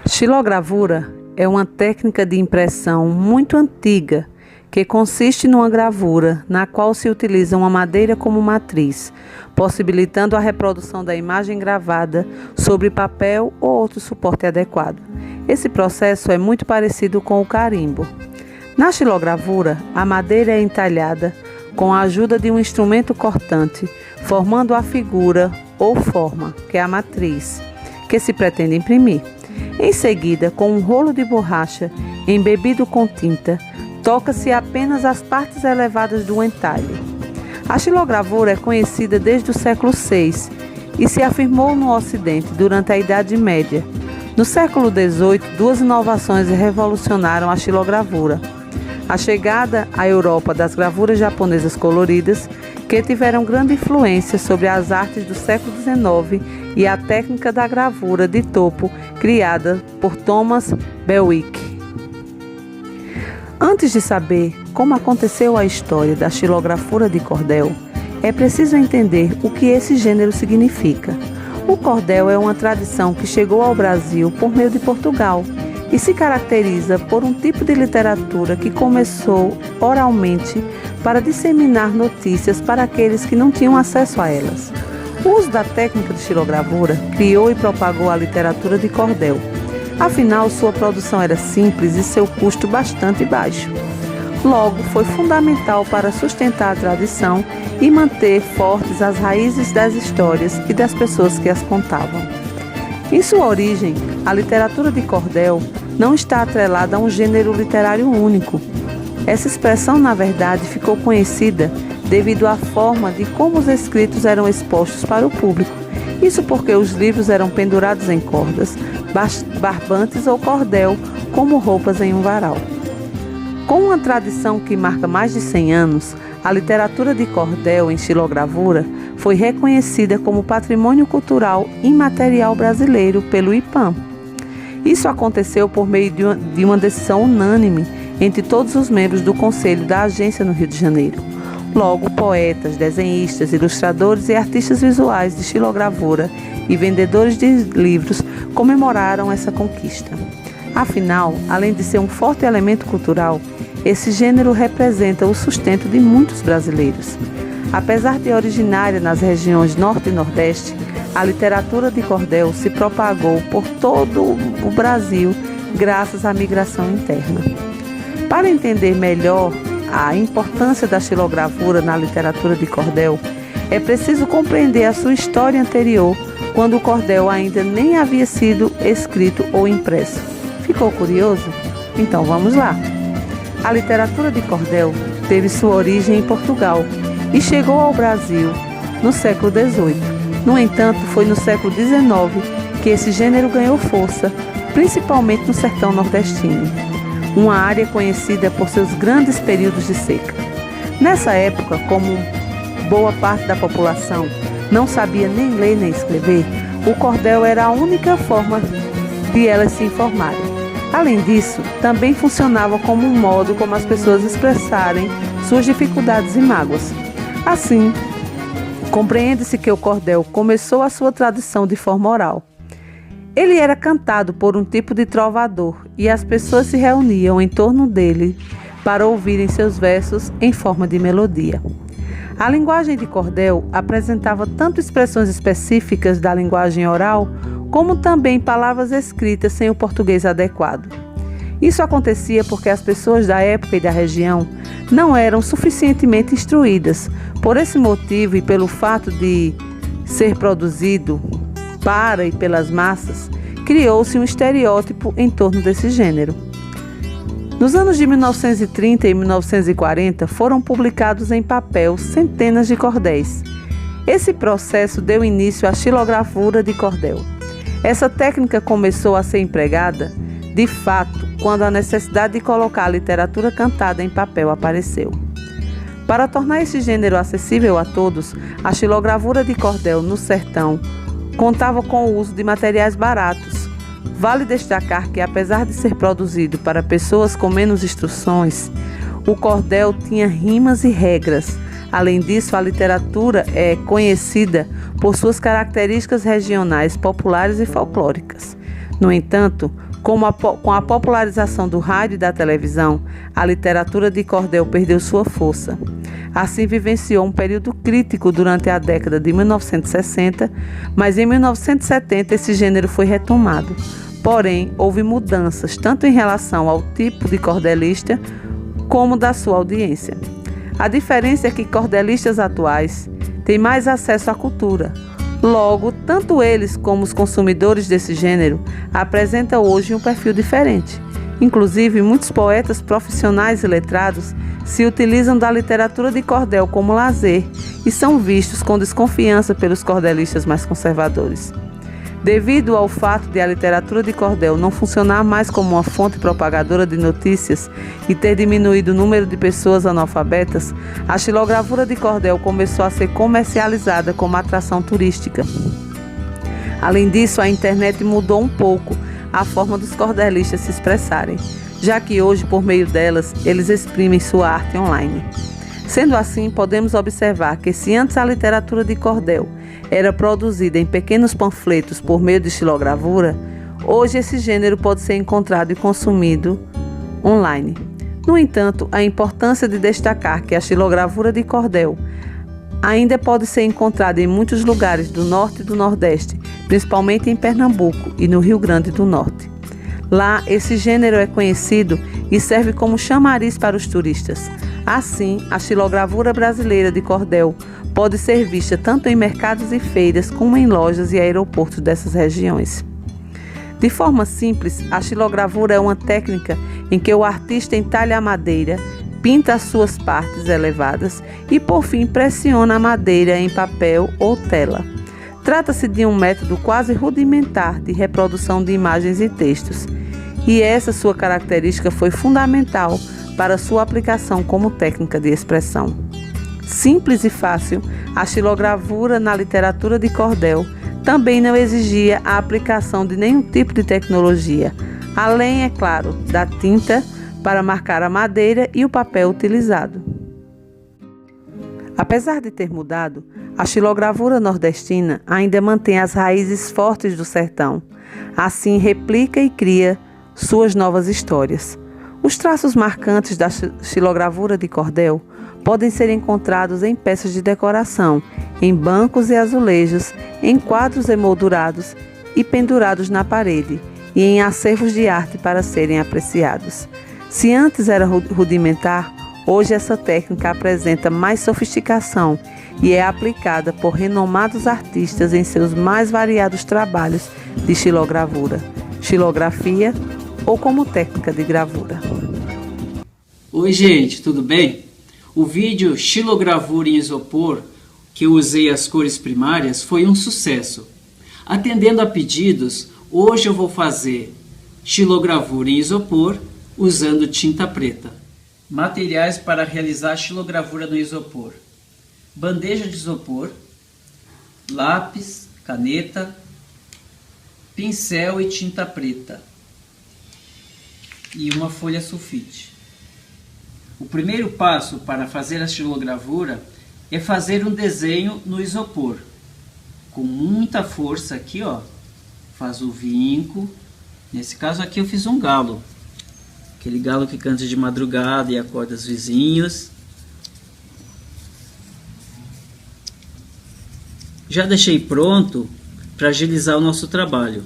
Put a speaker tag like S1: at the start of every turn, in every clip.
S1: Xilogravura é uma técnica de impressão muito antiga que consiste numa gravura na qual se utiliza uma madeira como matriz, possibilitando a reprodução da imagem gravada sobre papel ou outro suporte adequado. Esse processo é muito parecido com o carimbo. Na xilogravura, a madeira é entalhada com a ajuda de um instrumento cortante, formando a figura ou forma, que é a matriz, que se pretende imprimir. Em seguida, com um rolo de borracha embebido com tinta, toca-se apenas as partes elevadas do entalhe. A xilogravura é conhecida desde o século VI e se afirmou no Ocidente durante a Idade Média. No século XVIII, duas inovações revolucionaram a xilogravura: a chegada à Europa das gravuras japonesas coloridas, que tiveram grande influência sobre as artes do século XIX, e a técnica da gravura de topo criada por Thomas Bewick. Antes de saber como aconteceu a história da xilogravura de cordel, é preciso entender o que esse gênero significa. O cordel é uma tradição que chegou ao Brasil por meio de Portugal e se caracteriza por um tipo de literatura que começou oralmente para disseminar notícias para aqueles que não tinham acesso a elas. O uso da técnica de xilogravura criou e propagou a literatura de cordel. Afinal, sua produção era simples e seu custo bastante baixo. Logo, foi fundamental para sustentar a tradição e manter fortes as raízes das histórias e das pessoas que as contavam. Em sua origem, a literatura de cordel não está atrelada a um gênero literário único. Essa expressão, na verdade, ficou conhecida devido à forma de como os escritos eram expostos para o público. Isso porque os livros eram pendurados em cordas, barbantes ou cordel, como roupas em um varal. Com uma tradição que marca mais de 100 anos, a literatura de cordel em xilogravura foi reconhecida como Patrimônio Cultural Imaterial Brasileiro pelo IPAM. Isso aconteceu por meio de uma decisão unânime entre todos os membros do Conselho da Agência no Rio de Janeiro. Logo, poetas, desenhistas, ilustradores e artistas visuais de xilogravura e vendedores de livros comemoraram essa conquista. Afinal, além de ser um forte elemento cultural, esse gênero representa o sustento de muitos brasileiros. Apesar de originária nas regiões Norte e Nordeste, a literatura de cordel se propagou por todo o Brasil graças à migração interna. Para entender melhor a importância da xilogravura na literatura de cordel, é preciso compreender a sua história anterior, quando o cordel ainda nem havia sido escrito ou impresso. Ficou curioso? Então vamos lá! A literatura de cordel teve sua origem em Portugal e chegou ao Brasil no século XVIII. No entanto, foi no século XIX que esse gênero ganhou força, principalmente no sertão nordestino, uma área conhecida por seus grandes períodos de seca. Nessa época, como boa parte da população não sabia nem ler nem escrever, o cordel era a única forma de elas se informarem. Além disso, também funcionava como um modo como as pessoas expressarem suas dificuldades e mágoas. Assim, compreende-se que o cordel começou a sua tradição de forma oral. Ele era cantado por um tipo de trovador e as pessoas se reuniam em torno dele para ouvirem seus versos em forma de melodia. A linguagem de cordel apresentava tanto expressões específicas da linguagem oral, como também palavras escritas sem o português adequado. Isso acontecia porque as pessoas da época e da região não eram suficientemente instruídas. Por esse motivo e pelo fato de ser produzido para e pelas massas, criou-se um estereótipo em torno desse gênero. Nos anos de 1930 e 1940 foram publicados em papel centenas de cordéis. Esse processo deu início à xilogravura de cordel. Essa técnica começou a ser empregada, de fato, quando a necessidade de colocar a literatura cantada em papel apareceu. Para tornar esse gênero acessível a todos, a xilogravura de cordel no sertão contava com o uso de materiais baratos. Vale destacar que, apesar de ser produzido para pessoas com menos instruções, o cordel tinha rimas e regras. Além disso, a literatura é conhecida por suas características regionais, populares e folclóricas. No entanto, com a popularização do rádio e da televisão, a literatura de cordel perdeu sua força. Assim, vivenciou um período crítico durante a década de 1960, mas em 1970 esse gênero foi retomado. Porém, houve mudanças tanto em relação ao tipo de cordelista como da sua audiência. A diferença é que cordelistas atuais têm mais acesso à cultura. Logo, tanto eles como os consumidores desse gênero apresentam hoje um perfil diferente. Inclusive, muitos poetas profissionais e letrados se utilizam da literatura de cordel como lazer e são vistos com desconfiança pelos cordelistas mais conservadores. Devido ao fato de a literatura de cordel não funcionar mais como uma fonte propagadora de notícias e ter diminuído o número de pessoas analfabetas, a xilogravura de cordel começou a ser comercializada como atração turística. Além disso, a internet mudou um pouco a forma dos cordelistas se expressarem, já que hoje, por meio delas, eles exprimem sua arte online. Sendo assim, podemos observar que se antes a literatura de cordel era produzida em pequenos panfletos por meio de xilogravura, hoje esse gênero pode ser encontrado e consumido online. No entanto, a importância de destacar que a xilogravura de cordel ainda pode ser encontrada em muitos lugares do norte e do nordeste, principalmente em Pernambuco e no Rio Grande do Norte. Lá, esse gênero é conhecido e serve como chamariz para os turistas. Assim, a xilogravura brasileira de cordel pode ser vista tanto em mercados e feiras como em lojas e aeroportos dessas regiões. De forma simples, a xilogravura é uma técnica em que o artista entalha a madeira, pinta as suas partes elevadas e, por fim, pressiona a madeira em papel ou tela. Trata-se de um método quase rudimentar de reprodução de imagens e textos, e essa sua característica foi fundamental para sua aplicação como técnica de expressão. Simples e fácil, a xilogravura na literatura de cordel também não exigia a aplicação de nenhum tipo de tecnologia, além, é claro, da tinta para marcar a madeira e o papel utilizado. Apesar de ter mudado, a xilogravura nordestina ainda mantém as raízes fortes do sertão. Assim, replica e cria suas novas histórias. Os traços marcantes da xilogravura de cordel podem ser encontrados em peças de decoração, em bancos e azulejos, em quadros emoldurados e pendurados na parede, e em acervos de arte para serem apreciados. Se antes era rudimentar, hoje essa técnica apresenta mais sofisticação e é aplicada por renomados artistas em seus mais variados trabalhos de xilogravura, xilografia ou como técnica de gravura.
S2: Oi gente, tudo bem? O vídeo xilogravura em isopor, que eu usei as cores primárias, foi um sucesso. Atendendo a pedidos, hoje eu vou fazer xilogravura em isopor usando tinta preta. Materiais para realizar xilogravura no isopor: bandeja de isopor, lápis, caneta, pincel e tinta preta e uma folha sulfite. O primeiro passo para fazer a xilogravura é fazer um desenho no isopor. Com muita força aqui, ó, faz o vinco. Nesse caso aqui eu fiz um galo. Aquele galo que canta de madrugada e acorda os vizinhos. Já deixei pronto para agilizar o nosso trabalho.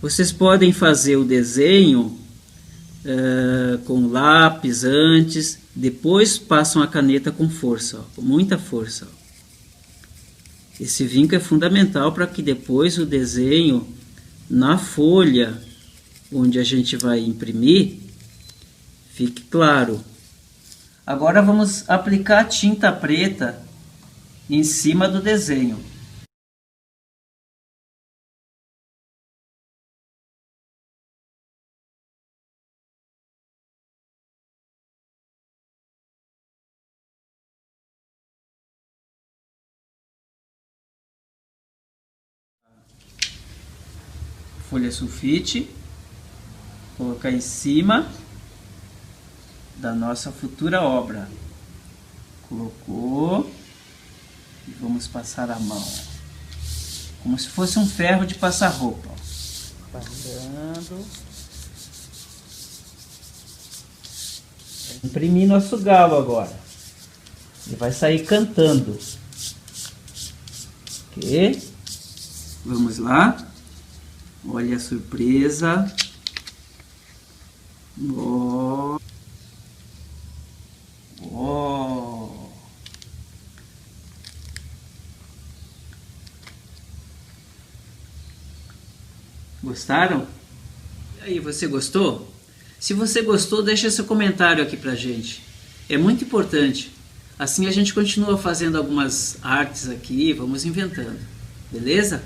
S2: Vocês podem fazer o desenho com lápis antes, depois passam a caneta com força, ó, com muita força. Ó. Esse vinco é fundamental para que depois o desenho na folha onde a gente vai imprimir fique claro. Agora vamos aplicar tinta preta em cima do desenho. Folha sulfite, colocar em cima da nossa futura obra. Colocou e vamos passar a mão, como se fosse um ferro de passar roupa. Guardando. Imprimir nosso galo agora. Ele vai sair cantando. Ok? Vamos lá. Olha a surpresa. Oh. Oh. Gostaram? E aí, você gostou? Se você gostou, deixa seu comentário aqui pra gente. É muito importante. Assim a gente continua fazendo algumas artes aqui, vamos inventando. Beleza?